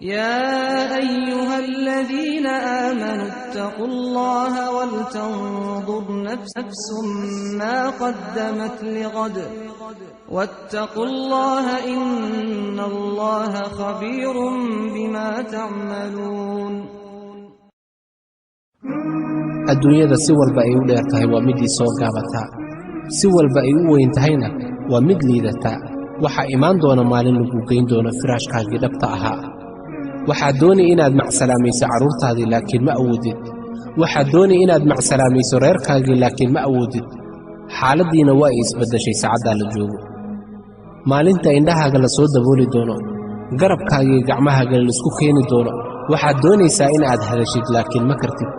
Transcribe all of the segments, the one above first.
يا أيها الذين آمنوا اتقوا الله ولتنظر نفس ما قدمت لغد واتقوا الله إن الله خبير بما تعملون. adduunyada si walba ay u dheer tahay waa midii soo gaabataa, si walba ay u weyn tahayna waa mid liidataa. waxaa imaan doona maalin lagu geyn doono firaashkaagii dhabta ahaa. waxaad doonay inaad macsalaamayso carruurtaadii laakiin ma awoodid. waxaad doonay inaad macsalaamayso reerkaagii laakiin ma awoodid. xaaladdiina waa ay isbaddashay saacaddaa la joogo. maalinta indhahaaga la soo dabooli doono, garabkaagii gacmahaaga laisku keeni doono. waxaad doonaysaa inaad hadashid laakiin ma kartid.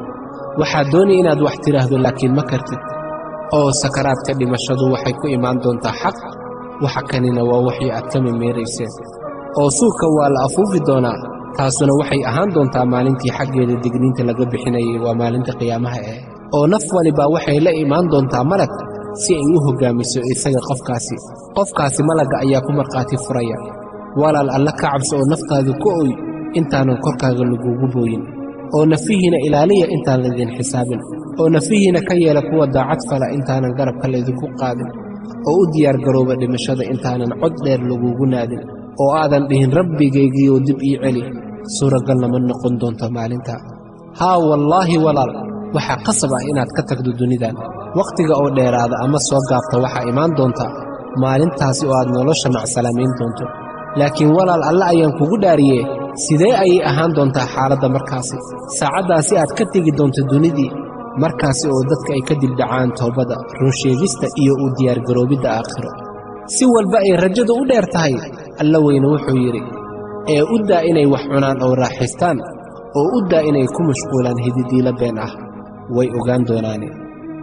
waxaad doonay inaad wax tidhaahdo laakiin ma kartid. oo sakaraadka dhimashadu waxay ku imaan doontaa xaq. waxa kanina waa waxii aad ka memeerayseen. oo suuka waa la afuufi doonaa. taasuna waxay ahaan doontaa maalintii xaggeeda digniinta laga bixinayay, waa maalinta qiyaamaha eh. oo naf walibaa waxay la imaan doontaa malag si ay u hoggaamiso isaga qofkaasi malagga ayaa ku markhaati furaya. walaal alla ka cabso oo naftaadu ku oy intaanan korkaaga lagugu booyin. oo nafihiina ilaaliya intaan laydin xisaabin. oo nafihiina ka yeela kuwa daacad fala intaanan garabka laydinku qaadin. oo u diyaargarooba dhimashada intaanan cod dheer lagugu naadin. oo aadan dhihin rabbigaygiioo dib ii celi. suuragalna ma noqon doonto maalinta. haa wallaahi walaal, waxaa qasab ah inaad ka tagdo dunidan. wakhtiga oo dheeraada ama soo gaabta waxaa imaan doonta maalintaasi oo aad nolosha macsalamayn doonto. laakiin walaal alle ayaan kugu dhaariye, sidee ayay ahaan doontaa xaaladda markaasi? saacaddaasi aad ka tegi doonto dunidii, markaasi oo dadka ay ka dildhacaan toobada, runsheegista iyo u diyaargaroobidda aakhiro. si walba ay rajadu u dheer tahay, alla weyne wuxuu yidhi, ee u daa inay wax cunaan oo raaxaystaan, oo u daa inay ku mashquulaan hididiila been ah. way ogaan doonaane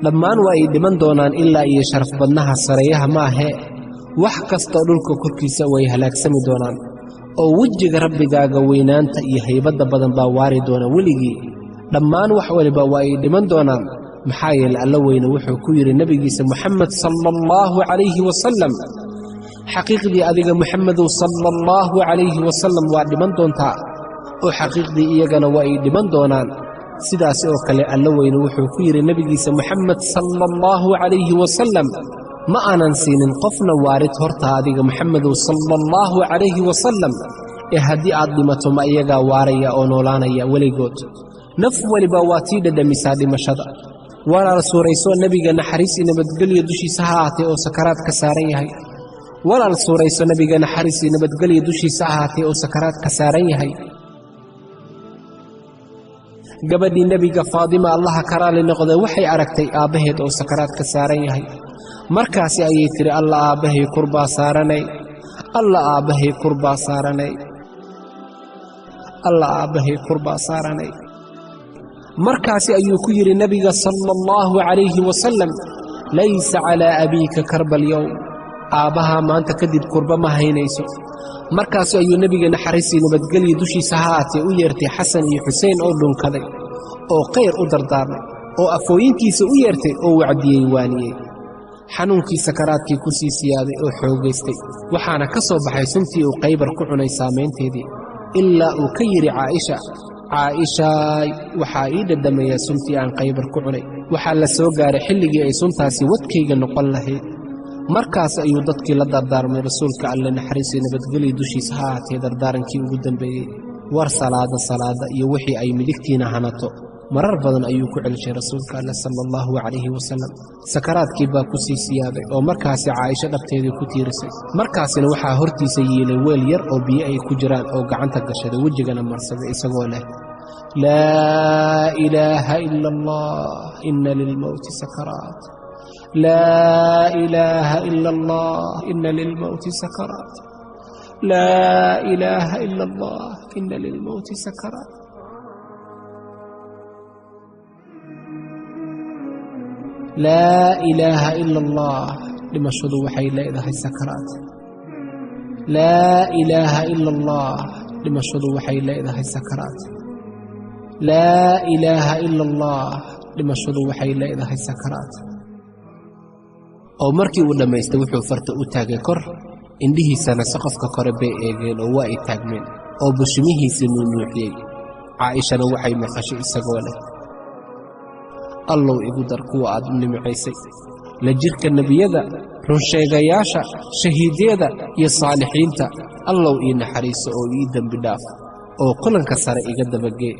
dhammaan waa ay dhiman doonaan ilaa iyo sharaf badnaha sareeyaha maahee. wax kastoo dhulka korkiisa way halaagsami doonaan. oo wejiga rabbigaaga weynaanta iyo haybadda badan baa waari doona weligii. dhammaan wax waliba waa ay dhiman doonaan. maxaa yeele alla weyne wuxuu ku yidhi nebigiisa moxamed sala allahu calayhi wasalam, xaqiiqdii adiga moxamedow sala allahu calayhi wasalam waa dhiman doontaa. oo xaqiiqdii iyagana waa ay dhiman doonaan. sidaas oo kale alla weyne wuxuu ku yidhi nebigiisa moxamed sala allahu calayhi wasalam, ma aanan siinin qofna waarid horta adiga moxamedow sala allahu calayhi wasalam. ee haddii aad dhimato ma iyagaa waaraya oo noolaanaya weligood. naf waliba waa tii dhadhamisaa dhimashada. walaal suurayso nebiga naxariis iyo nabadgelyo dushiisa ha ahaatee oo sakaraad ka saaran yahay. walaal suurayso nebiga naxariis iyo nabadgelyo dushiisa ha ahaatee oo sakaraad ka saaran yahay. gabadhii nebiga faadima allaha ka raali noqday waxay aragtay aabbaheed oo sakaraad ka saaran yahay. markaasi ayay tidhi, alla aabbahay kurbaa saaranay, alla aabbahay kurbaa saaranay, alla aabbahay kurbaa saaranay. markaasi ayuu ku yidhi nebiga sala allahu calayhi wasalam, laysa calaa abiika karba alyowm, aabbahaa maanta kadib kurba ma haynayso. markaasi ayuu nebiga naxariisii nabadgelyo dushiisa ha ahaatee u yeertay xasan iyo xuseen oo dhunkaday, oo khayr u dardaarmay, oo afooyinkiisa u yeertay oo wacdiyey waaniyey. xanuunkii sakaraadkii ku sii siyaaday oo xoogaystay, waxaana ka soo baxay suntii uu Khaybar ku cunay saamaynteedii, ilaa uu ka yidhi caaishaay waxaa ii dhadhamaya suntii aan Khaybar ku cunay. waxaa la soo gaaray xilligii ay suntaasi wadkayga noqon lahayd. markaas ayuu dadkii la dardaarmay rasuulka alle naxariisii nabadgelyo dushiisa ha ahaatee dardaarankii ugu dambeeyey. war salaada iyo wixii ay midigtiina hanato marar badan ayuu ku celishay rasuulka alle sala allahu calayhi wasalam. sakaraadkii baa ku sii siyaaday oo markaasi caaisho dhabteedii ku tiirisay. markaasina waxaa hortiisa yiilay weel yar oo biyo ay ku jiraan oo gacanta gashaday, wejigana marsaday isagoo leh, laa ilaaha ila allah inna lilmowti sakaraat, laa ilaaha ila allah inna lilmowti sakaraat, laa ilaaha ila allah inna lilmowti sakaraat. laa ilaaha ila allah, dhimashadu waxay leedahay sakaraat. laa ilaaha ila allah, dhimashadu waxay leedahay sakaraat. laa ilaaha ila allah, dhimashadu waxay leedahay sakaraat. oo markii uu dhammaystay wuxuu farta u taagay kor, indhihiisana saqafka kore bay eegeen oo waa ay taagmeen. oo bushimihiisii nuunuuxiyey. Caaishana waxay maqashay isagoo leh, allow igu dar kuwa aad u nimcaysay la jirka nebiyada, runsheegayaasha, shahiidyada iyo saalixiinta. allow ii naxariiso oo ii dembi dhaaf oo kulanka sare iga dabagee.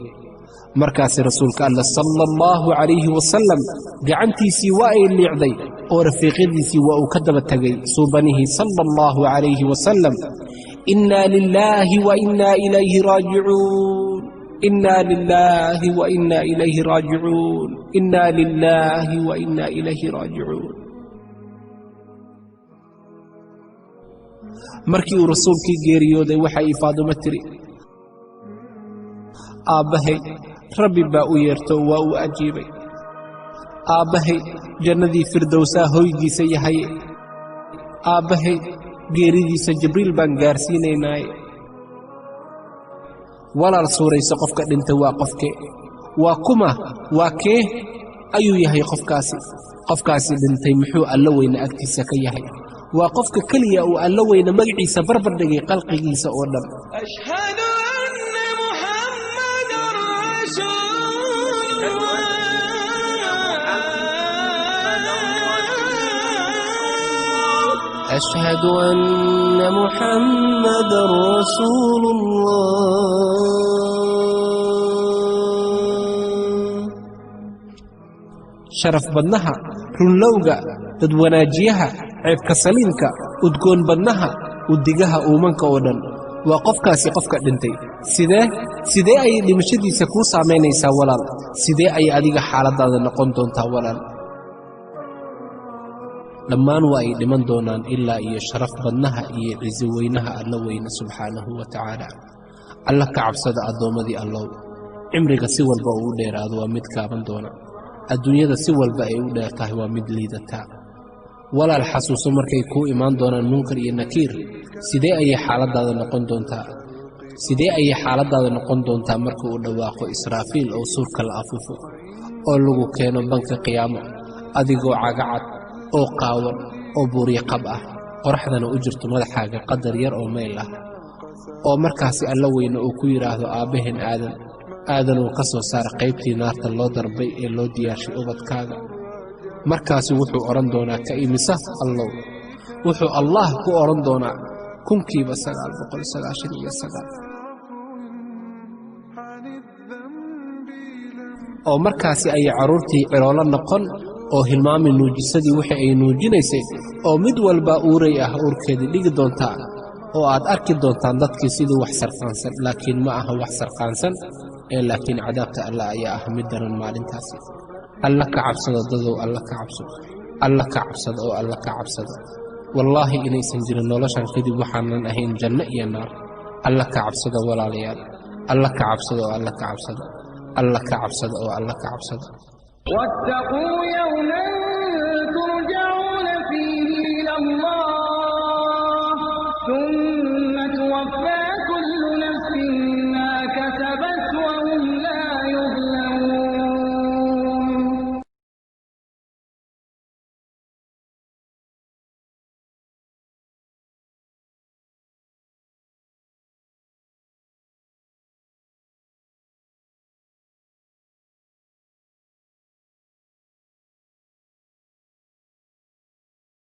markaasi rasuulka alla sala allahu calayhi wasalam gacantiisii waa ay liicday oo rafiiqyadiisii waa uu ka daba tegay suubanihii sala allahu calayhi wasalam. innaa lilaahi wa innaa ilayhi raajicuun, innaa lilaahi wa innaa ilayhi raajicuun, innaa lilaahi wa innaa ilayhi raajicuun. markii uu rasuulkii geeriyooday waxay Faadimo tiri, aabbahay rabbi baa u yeerto waa uu ajiibay. aabbahay jannadii firdowsaa hoygiisa yahaye. aabbahay geeridiisa jibriil baan gaarsiinaynaaye. walaal suurayso qofka dhintay waa qofkee? waa kuma? waa kee ayuu yahay qofkaasi? qofkaasi dhintay muxuu alla weyne agtiisa ka yahay? waa qofka keliya uu alla weyne magaciisa barbar dhigay qalqigiisa oo dhan. أشهد أن محمد رسول الله. شرف بدنها رنلوغا ددوناجيها عيب كسلينك ودقون بدنها ودقها أومنك ودن وقفكاسي قفك دنتي سيدي أي لمشدي سكوسا مينيسا ولال سيدي أي أديق حالة هذا نقوم دونتا ولال dhammaan waa ay dhiman doonaan ilaa iyo sharaf badnaha iyo cizi weynaha alla weyne subxaanahu wa tacaala. alla ka cabsada addoommadii allow. cimriga si walba uu u dheeraado waa mid gaaban doona. adduunyada si walba ay u dheer tahay waa mid liidataa. walaal xasuuso markay kuu imaan doonaan munkar iyo nakiir, sidee ayay xaaladaada noqon doontaa? sidee ayay xaaladaada noqon doontaa marka uu dhawaaqo Israafiil oo suurka la afuufo oo lagu keeno banka qiyaamo adigoo cagacad oo qaawan oo buuriye qab ah, qoraxdana u jirto madaxaaga qadar yar oo meyl ah. oo markaasi alla weyne uu ku yidhaahdo aabbaheen aadan uu ka soo saara qaybtii naarta loo darbay ee loo diyaarshay ubadkaaga. markaasi wuxuu odhan doonaa ka imisa allow? wuxuu allaah ku odhan doonaa 999. oo markaasi ayay carruurtii ciroolo noqon oo hilmaami nuujisadii wixii ay nuujinaysay, oo mid walba uuray ah uurkeedii dhigi doontaa, oo aad arki doontaan dadkii sidii wax sarqaansan, laakiin ma aha wax sarqaansan laakiin cadaabta alla ayaa ah mid daran maalintaasi. alla ka cabsado dadow, alla ka cabso, alla ka cabsado oo alla ka cabsado. wallaahi inaysan jirin noloshan kadib waxaanan ahayn janno iyo naar. alla ka cabsado walaalayaal, alla ka cabsado oo alla ka cabsado, alla ka cabsado oo alla ka cabsado. واتقوا يوما